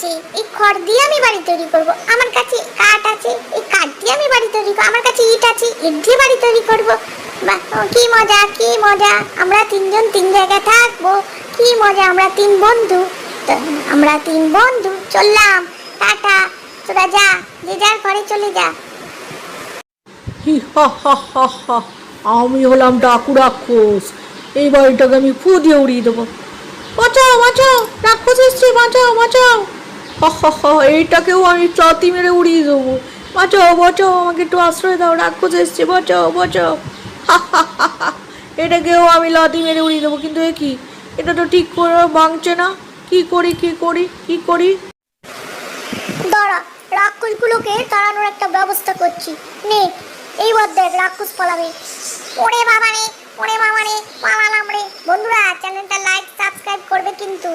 আছে, এই খড় দিয়ে আমি বাড়ি তৈরি করব। আমার কাছে কাঠ আছে, এই কাঠ দিয়ে আমি বাড়ি তৈরি করব। আমার কাছে ইট আছে, ইট দিয়ে বাড়ি তৈরি করব। বাহ, কি মজা, কি মজা! আমরা তিনজন তিন জায়গায় থাকবো, কি মজা! আমরা তিন বন্ধু। তো আমরা তিন বন্ধু চললাম, টাটা। তোরা যা, যে যার ঘরে চলে যা। হি হা হা হা হা, আমি হলাম ডাকু রাক্ষস। এই বাড়িটাকে আমি ফু দিয়ে উড়িয়ে দেবো। বাঁচাও বাঁচাও, রাক্ষস এসছে, বাঁচাও বাঁচাও। হা হা হা, এইটাকেও আমি চাতি মেরে উড়িয়ে দেবো। বাঁচাও বাঁচাও, আমাকে একটু আশ্রয় দাও, রাক্ষস এসছে, বাঁচাও বাঁচাও। হা হা হা হা, এটাকেও আমি লাথি মেরে উড়িয়ে দেবো। কিন্তু এ কি, এটা তো ঠিক করে ভাঙছে না। কি করি কি করি কি করি? দাঁড়া, রাক্ষসগুলোকে তাড়ানোর একটা ব্যবস্থা করছি। নে, এইবার দেখ রাক্ষস পালাবে। ওরে বাবা রে, ওরে বাবা রে, পালালাম রে। বন্ধুরা, চ্যানেলটা লাইক সাবস্ক্রাইব করবে কিন্তু।